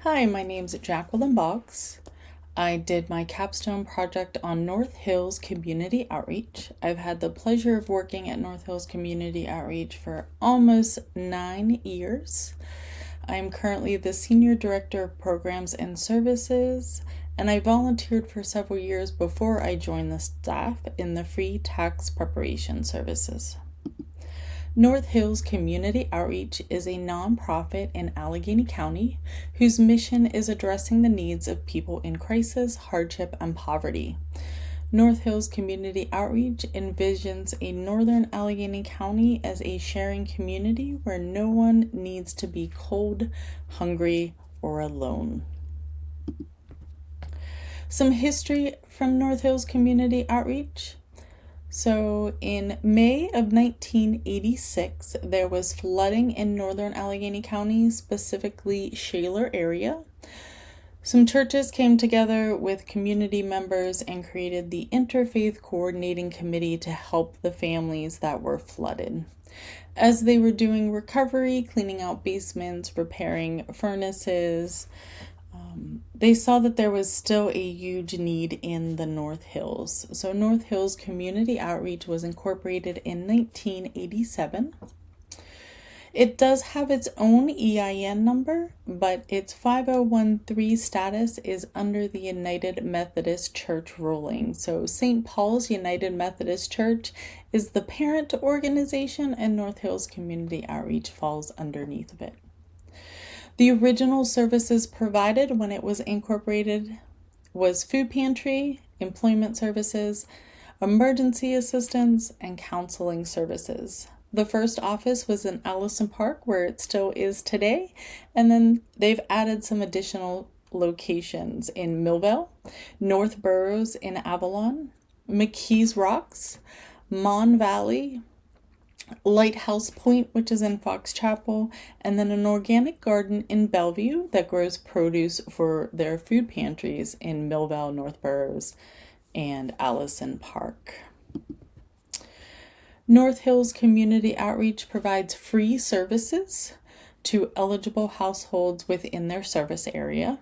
Hi, my name's JBoggs. I did my capstone project on North Hills Community Outreach. I've had the pleasure of working at North Hills Community Outreach for almost 9 years. I'm currently the Senior Director of Programs and Services, and I volunteered for several years before I joined the staff in the free tax preparation services. North Hills Community Outreach is a nonprofit in Allegheny County whose mission is addressing the needs of people in crisis, hardship, and poverty. North Hills Community Outreach envisions a northern Allegheny County as a sharing community where no one needs to be cold, hungry, or alone. Some history from North Hills Community Outreach. So in May of 1986, there was flooding in northern Allegheny County, specifically Shaler area. Some churches came together with community members and created the Interfaith Coordinating Committee to help the families that were flooded. As they were doing recovery, cleaning out basements, repairing furnaces, they saw that there was still a huge need in the North Hills. So North Hills Community Outreach was incorporated in 1987. It does have its own EIN number, but its 5013 status is under the United Methodist Church ruling. So St. Paul's United Methodist Church is the parent organization, and North Hills Community Outreach falls underneath of it. The original services provided when it was incorporated was food pantry, employment services, emergency assistance, and counseling services. The first office was in Allison Park, where it still is today, and then they've added some additional locations in Millvale, North Burrows in Avalon, McKees Rocks, Mon Valley, Lighthouse Point, which is in Fox Chapel, and then an organic garden in Bellevue that grows produce for their food pantries in Millvale, North Burrows, and Allison Park. North Hills Community Outreach provides free services to eligible households within their service area.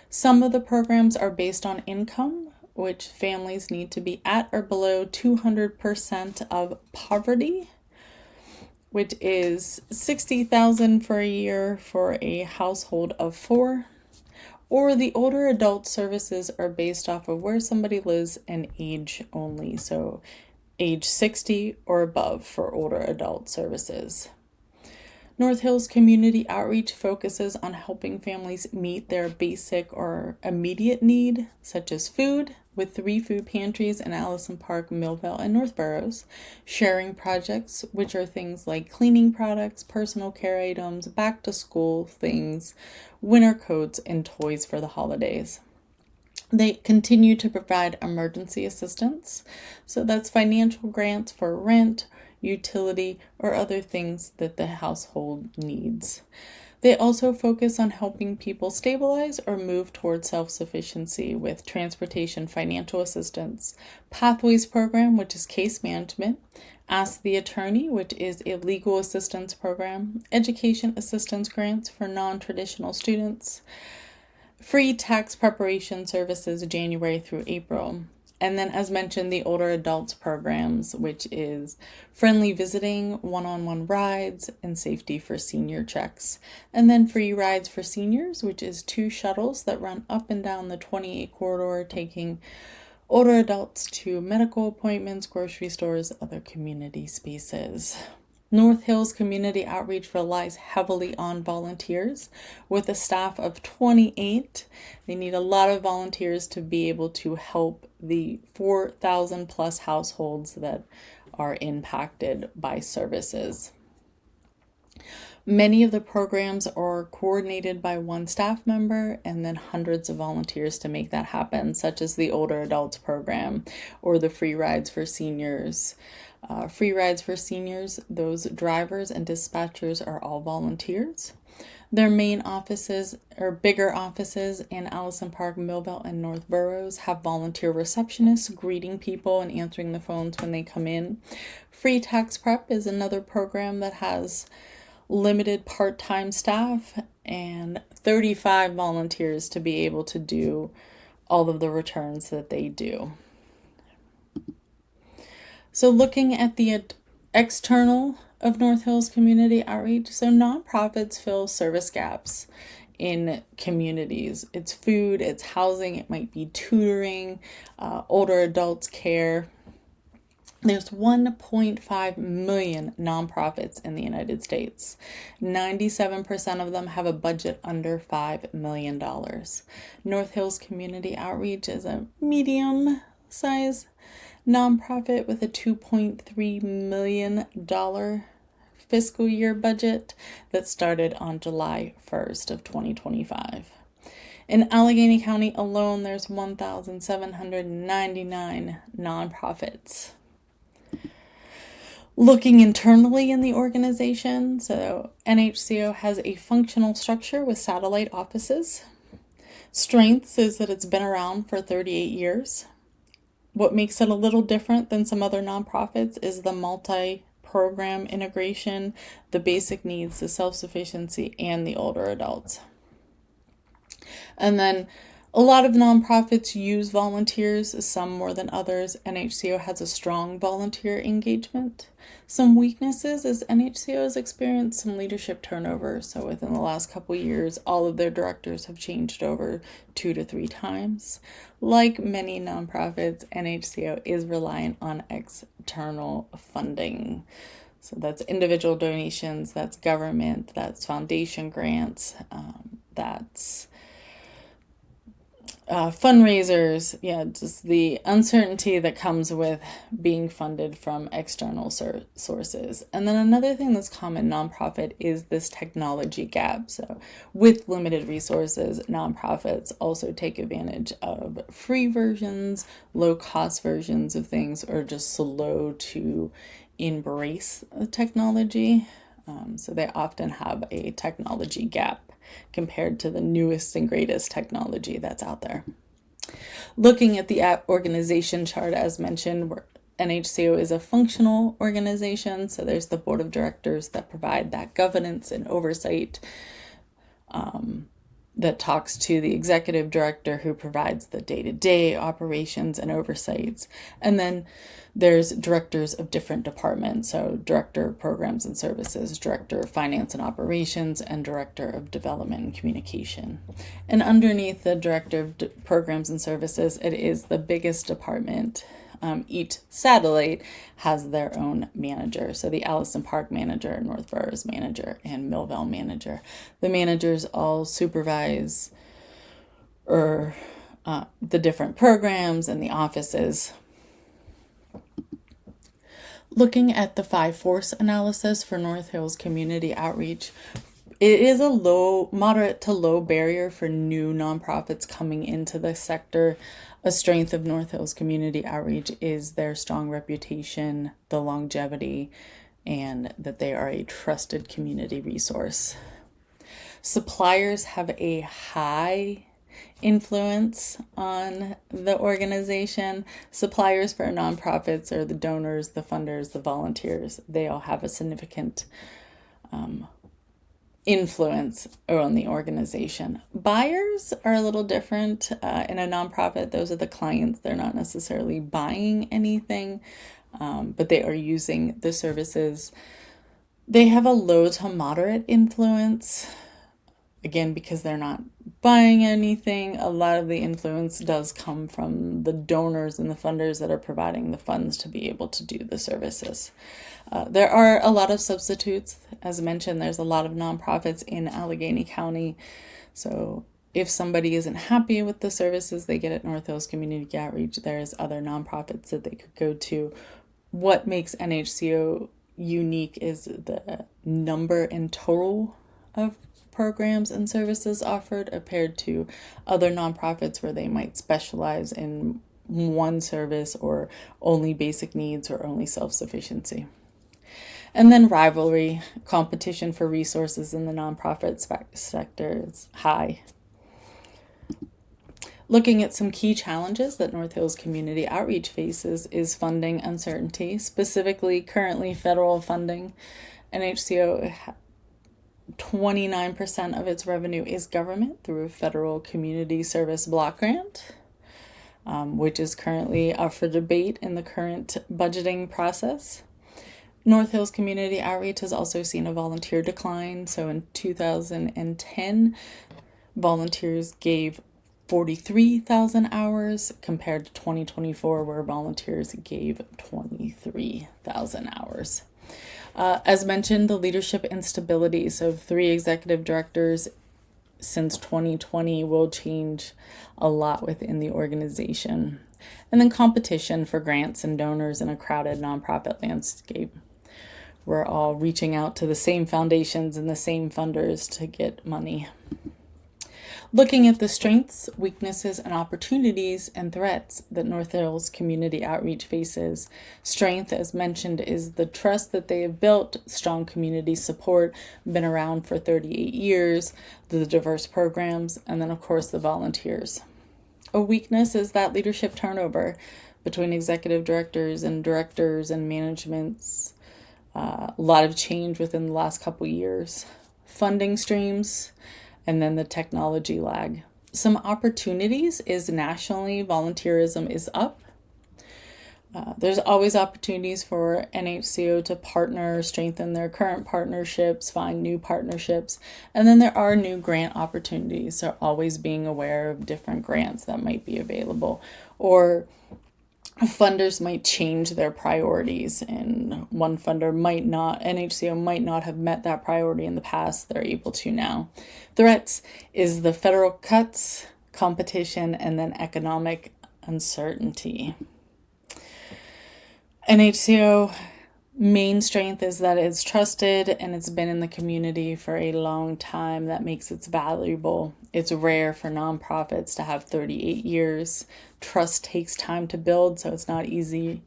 Some of the programs are based on income, which families need to be at or below 200% of poverty, which is $60,000 for a year for a household of 4. Or the older adult services are based off of where somebody lives and age only, so age 60 or above for older adult services. North Hills Community Outreach focuses on helping families meet their basic or immediate need, such as food, with 3 food pantries in Allison Park, Millvale, and North Burrows, sharing projects, which are things like cleaning products, personal care items, back to school things, winter coats, and toys for the holidays. They continue to provide emergency assistance, so that's financial grants for rent, utility, or other things that the household needs. They also focus on helping people stabilize or move towards self-sufficiency with transportation financial assistance, Pathways program, which is case management, Ask the Attorney, which is a legal assistance program, education assistance grants for non-traditional students, free tax preparation services January through April. And then, as mentioned, the older adults programs, which is friendly visiting, one-on-one rides, and safety for senior checks. And then free rides for seniors, which is 2 shuttles that run up and down the 28 corridor, taking older adults to medical appointments, grocery stores, other community spaces. North Hills Community Outreach relies heavily on volunteers. With a staff of 28, they need a lot of volunteers to be able to help the 4,000 plus households that are impacted by services. Many of the programs are coordinated by one staff member and then hundreds of volunteers to make that happen, such as the older adults program or the free rides for seniors. Free rides for seniors, those drivers and dispatchers are all volunteers. Their main offices, or bigger offices in Allison Park, Millvale, and North Burrows, have volunteer receptionists greeting people and answering the phones when they come in. Free Tax Prep is another program that has limited part-time staff and 35 volunteers to be able to do all of the returns that they do. So looking at the external of North Hills Community Outreach, so nonprofits fill service gaps in communities. It's food, it's housing, it might be tutoring, older adults care. There's 1.5 million nonprofits in the United States. 97% of them have a budget under $5 million. North Hills Community Outreach is a medium-sized nonprofit with a $2.3 million fiscal year budget that started on July 1st of 2025. In Allegheny County alone, there's 1,799 nonprofits. Looking internally in the organization, so NHCO has a functional structure with satellite offices. Strengths is that it's been around for 38 years. What makes it a little different than some other nonprofits is the multi-program integration, the basic needs, the self-sufficiency, and the older adults. And then a lot of nonprofits use volunteers, some more than others. NHCO has a strong volunteer engagement. Some weaknesses is NHCO has experienced some leadership turnover. So within the last couple years, all of their directors have changed over 2 to 3 times. Like many nonprofits, NHCO is reliant on external funding. So that's individual donations, that's government, that's foundation grants, that's fundraisers, just the uncertainty that comes with being funded from external sources. And then another thing that's common nonprofit is this technology gap. So with limited resources, nonprofits also take advantage of free versions, low cost versions of things, or just slow to embrace the technology. So they often have a technology gap compared to the newest and greatest technology that's out there. Looking at the organization chart, as mentioned, NHCO is a functional organization, so there's the board of directors that provide that governance and oversight, that talks to the executive director who provides the day-to-day operations and oversights. And then there's directors of different departments. So director of programs and services, director of finance and operations, and director of development and communication. And underneath the director of programs and services, it is the biggest department. Each satellite has their own manager. So the Allison Park manager, North Burroughs manager, and Millville manager. The managers all supervise the different programs and the offices. Looking at the 5-force analysis for North Hills Community Outreach, it is a moderate to low barrier for new nonprofits coming into the sector. A strength of North Hills Community Outreach is their strong reputation, the longevity, and that they are a trusted community resource. Suppliers have a high influence on the organization. Suppliers for nonprofits are the donors, the funders, the volunteers. They all have a significant influence on the organization. Buyers are a little different. In a nonprofit, those are the clients. They're not necessarily buying anything, but they are using the services. They have a low to moderate influence. Again, because they're not buying anything, a lot of the influence does come from the donors and the funders that are providing the funds to be able to do the services. There are a lot of substitutes. As mentioned, there's a lot of nonprofits in Allegheny County. So if somebody isn't happy with the services they get at North Hills Community Outreach, there's other nonprofits that they could go to. What makes NHCO unique is the number and total of programs and services offered compared to other nonprofits where they might specialize in one service or only basic needs or only self-sufficiency. And then rivalry, competition for resources in the nonprofit sector is high. Looking at some key challenges that North Hills Community Outreach faces is funding uncertainty, specifically currently federal funding. NHCO 29% of its revenue is government through a federal community service block grant, which is currently up for debate in the current budgeting process. North Hills Community Outreach has also seen a volunteer decline. So in 2010, volunteers gave 43,000 hours compared to 2024, where volunteers gave 23,000 hours. As mentioned, the leadership instability. So 3 executive directors since 2020 will change a lot within the organization. And then competition for grants and donors in a crowded nonprofit landscape. We're all reaching out to the same foundations and the same funders to get money. Looking at the strengths, weaknesses, and opportunities and threats that North Hills Community Outreach faces. Strength, as mentioned, is the trust that they have built, strong community support, been around for 38 years, the diverse programs, and then, of course, the volunteers. A weakness is that leadership turnover between executive directors and managements. A lot of change within the last couple years. Funding streams, and then the technology lag. Some opportunities is nationally, volunteerism is up. There's always opportunities for NHCO to partner, strengthen their current partnerships, find new partnerships, and then there are new grant opportunities. So always being aware of different grants that might be available, or funders might change their priorities, and one funder might not, NHCO might not have met that priority in the past, they're able to now. Threats is the federal cuts, competition, and then economic uncertainty. NHCO main strength is that it's trusted and it's been in the community for a long time. That makes it valuable. It's rare for nonprofits to have 38 years. Trust takes time to build, so it's not easy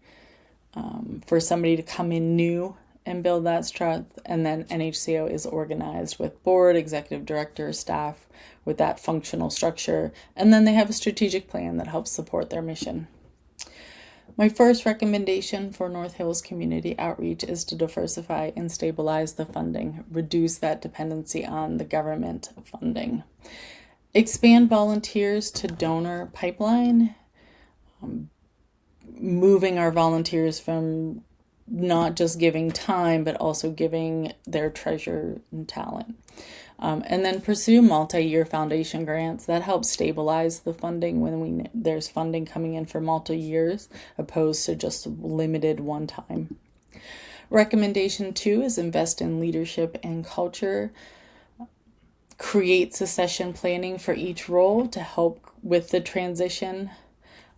for somebody to come in new and build that trust. And then NHCO is organized with board, executive director, staff with that functional structure. And then they have a strategic plan that helps support their mission. My first recommendation for North Hills Community Outreach is to diversify and stabilize the funding, reduce that dependency on the government funding. Expand volunteers to donor pipeline, moving our volunteers from not just giving time, but also giving their treasure and talent. And then pursue multi-year foundation grants that help stabilize the funding when there's funding coming in for multi-years, opposed to just limited one time. Recommendation 2 is invest in leadership and culture. Create succession planning for each role to help with the transition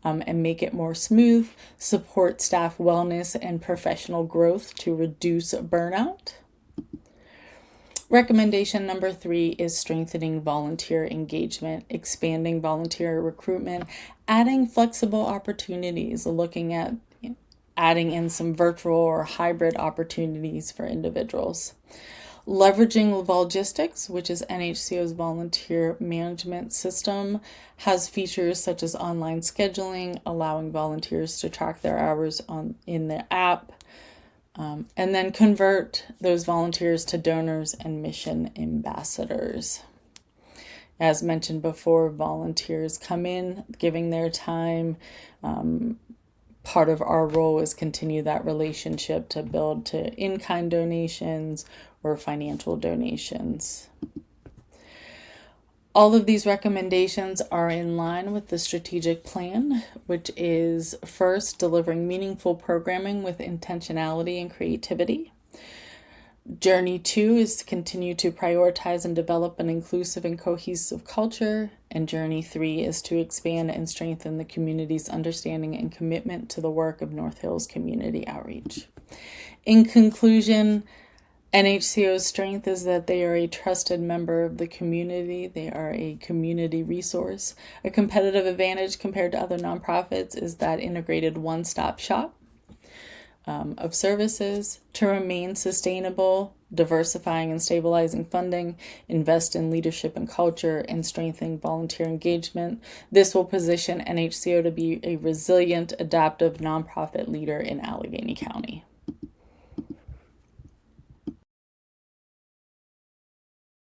and make it more smooth. Support staff wellness and professional growth to reduce burnout. Recommendation number 3 is strengthening volunteer engagement, expanding volunteer recruitment, adding flexible opportunities, looking at adding in some virtual or hybrid opportunities for individuals. Leveraging Logistics, which is NHCO's volunteer management system, has features such as online scheduling, allowing volunteers to track their hours in the app, and then convert those volunteers to donors and mission ambassadors. As mentioned before, volunteers come in, giving their time. Part of our role is continue that relationship to build to in-kind donations or financial donations. All of these recommendations are in line with the strategic plan, which is first, delivering meaningful programming with intentionality and creativity. Journey 2 is to continue to prioritize and develop an inclusive and cohesive culture. And Journey 3 is to expand and strengthen the community's understanding and commitment to the work of North Hills Community Outreach. In conclusion, NHCO's strength is that they are a trusted member of the community. They are a community resource. A competitive advantage compared to other nonprofits is that integrated one-stop shop of services. To remain sustainable, diversifying and stabilizing funding, invest in leadership and culture, and strengthening volunteer engagement. This will position NHCO to be a resilient, adaptive nonprofit leader in Allegheny County.